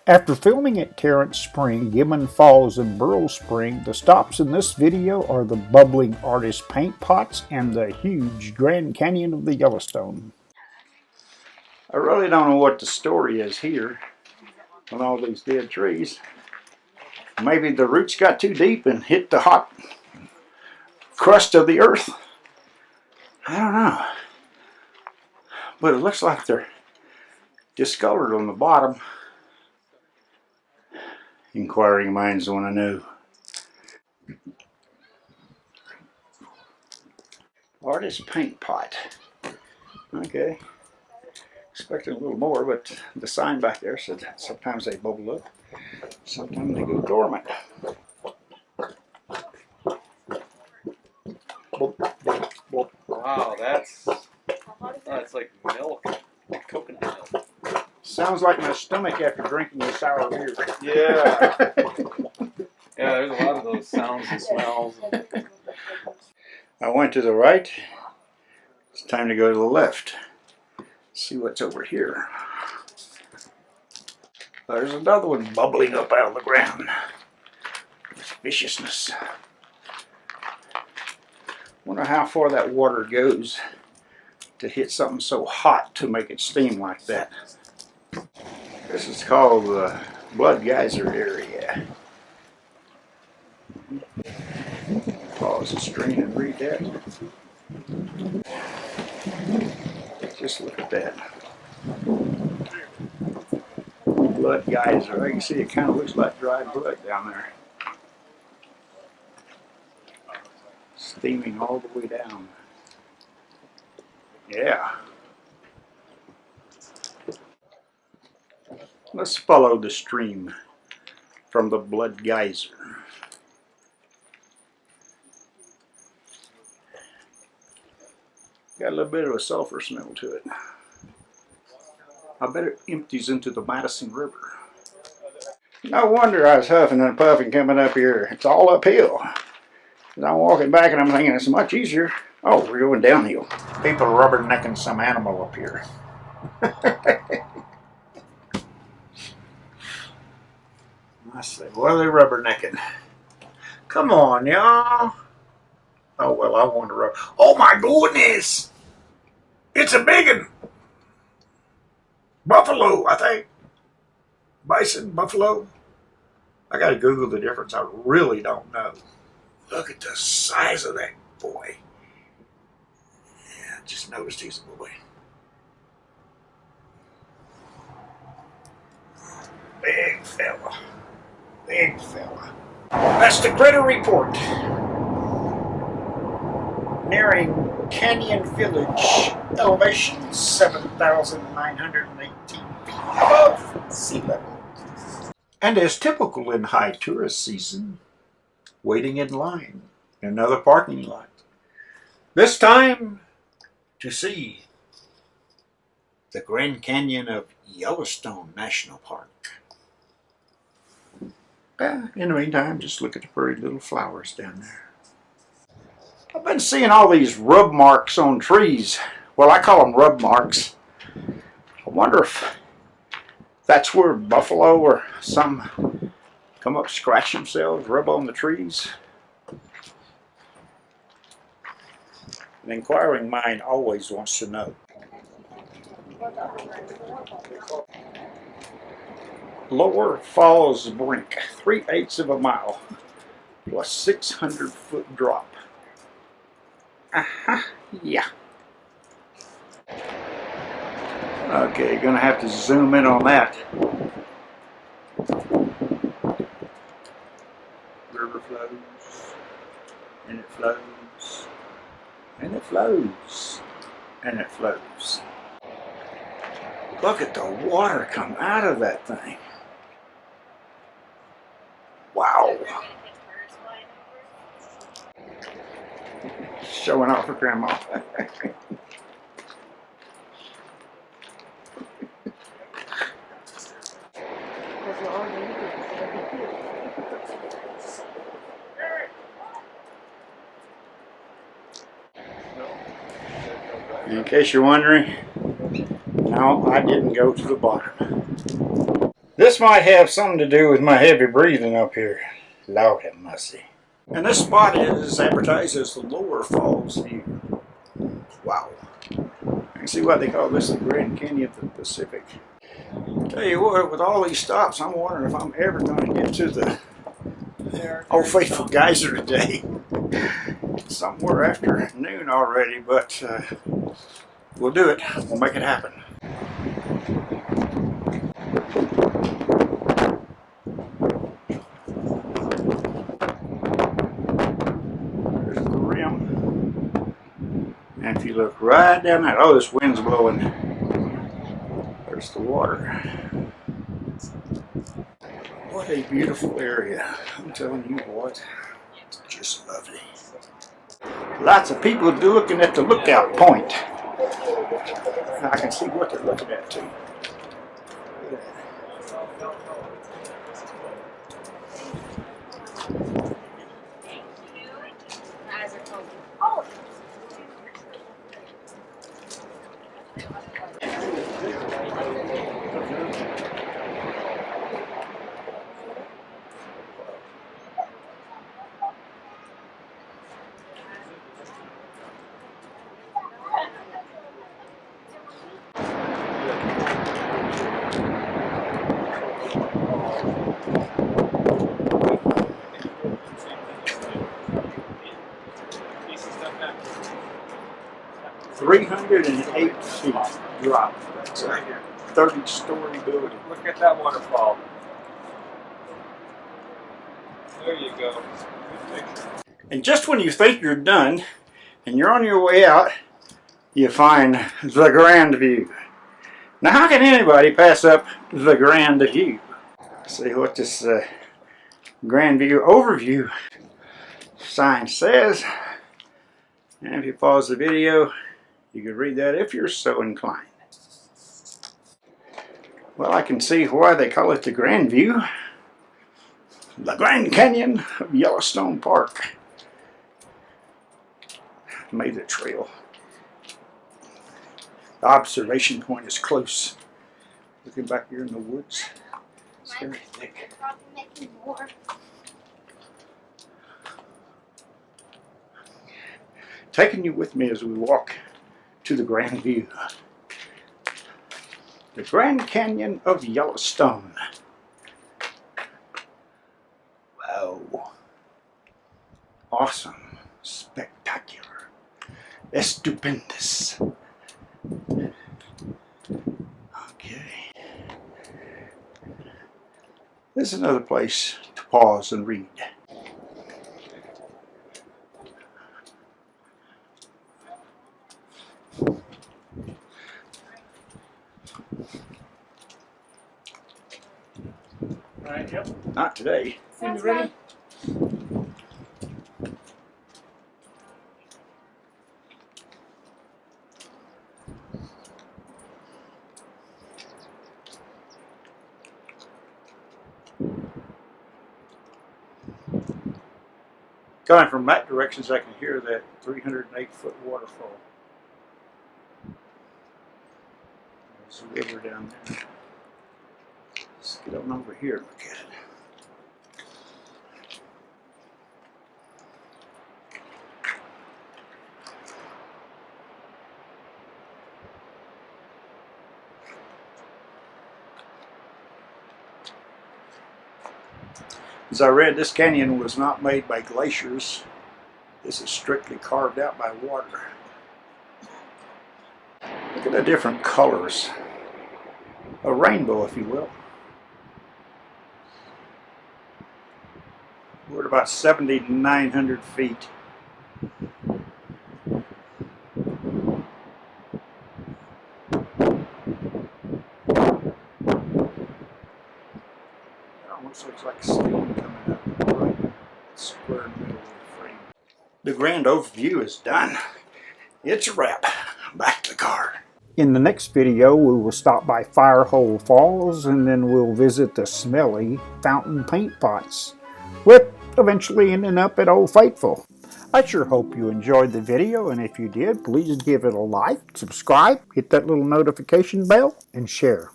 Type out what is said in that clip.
After filming at Terrace Spring, Gibbon Falls, and Beryl Spring, the stops in this video are the bubbling artist paint pots and the huge Grand Canyon of the Yellowstone. I really don't know what the story is here on all these dead trees. Maybe the roots got too deep and hit the hot crust of the earth. I don't know. But it looks like they're discolored on the bottom. Inquiring minds want to know. Artist paint pot. Okay. Expecting a little more, but the sign back there said sometimes they bubble up, sometimes they go dormant. Wow, that's like milk, like coconut milk. Sounds like my stomach after drinking a sour beer. Yeah. Yeah, there's a lot of those sounds and smells. I went to the right. It's time to go to the left. See what's over here. There's another one bubbling up out of the ground with viciousness. Wonder how far that water goes to hit something so hot to make it steam like that. This is called the blood geyser area. Pause the screen and read that. Just look at that. Blood geyser. I can see it kind of looks like dried blood down there. Steaming all the way down. Yeah. Let's follow the stream from the blood geyser. Got a little bit of a sulfur smell to it. I bet it empties into the Madison River. No wonder I was huffing and puffing coming up here. It's all uphill. I'm walking back and I'm thinking it's much easier. Oh, we're going downhill. People are rubbernecking some animal up here. I say, what are they rubbernecking? Come on, y'all. Oh, well, I want to rub. Oh, my goodness. It's a big one. Buffalo, I think. Bison, buffalo. I got to Google the difference. I really don't know. Look at the size of that boy. Yeah, I just noticed he's a boy. Big fella. Big fella. That's the critter report. Nearing Canyon Village, elevation 7,918 feet above sea level. And as typical in high tourist season, waiting in line in another parking lot. This time to see the Grand Canyon of Yellowstone National Park. In the meantime, just look at the pretty little flowers down there. I've been seeing all these rub marks on trees. Well, I call them rub marks. I wonder if that's where buffalo or some come up, scratch themselves, rub on the trees. An inquiring mind always wants to know. Lower Falls Brink, 3/8 of a mile, plus 600-foot drop. Yeah. Okay, gonna have to zoom in on that. River flows, and it flows, and it flows, and it flows. Look at the water come out of that thing. Wow. Showing off for Grandma. In case you're wondering, no, I didn't go to the bottom. This might have something to do with my heavy breathing up here. Lord have mercy. And this spot is advertised as the Lower Falls View. Wow. I can see why they call this the Grand Canyon of the Pacific. Tell you what, with all these stops, I'm wondering if I'm ever going to get to the Old Faithful Geyser today. It's somewhere after noon already, but we'll do it. We'll make it happen. There's the rim. And if you look right down there, oh, this wind's blowing. There's the water. What a beautiful area. I'm telling you what, it's just lovely. Lots of people looking at the lookout point. I can see what they're looking at too. 308 feet drop. That's a 30-story building. Look at that waterfall. There you go. Good picture. And just when you think you're done and you're on your way out, you find the Grand View. Now, how can anybody pass up the Grand View? Let's see what this Grand View overview sign says. And if you pause the video, you can read that if you're so inclined. Well, I can see why they call it the Grand View. The Grand Canyon of Yellowstone Park. Made the trail. The observation point is close. Looking back here in the woods, it's very thick. Taking you with me as we walk to the Grand View. The Grand Canyon of Yellowstone. Wow. Awesome. Spectacular. Estupendous. Okay. This is another place to pause and read. Right, yep. Not today. You ready? Coming from that direction, so I can hear that 308-foot waterfall. There's a river down there. Let's get on over here and look at it. As I read, this canyon was not made by glaciers. This is strictly carved out by water. Look at the different colors. A rainbow, if you will. We're at about 7,900 feet. Almost looks like steam coming up right square in the middle of the frame. The grand overview is done. It's a wrap. Back to the car. In the next video, we will stop by Firehole Falls and then we'll visit the smelly fountain paint pots, with eventually ending up at Old Faithful. I sure hope you enjoyed the video, and if you did, please give it a like, subscribe, hit that little notification bell, and share.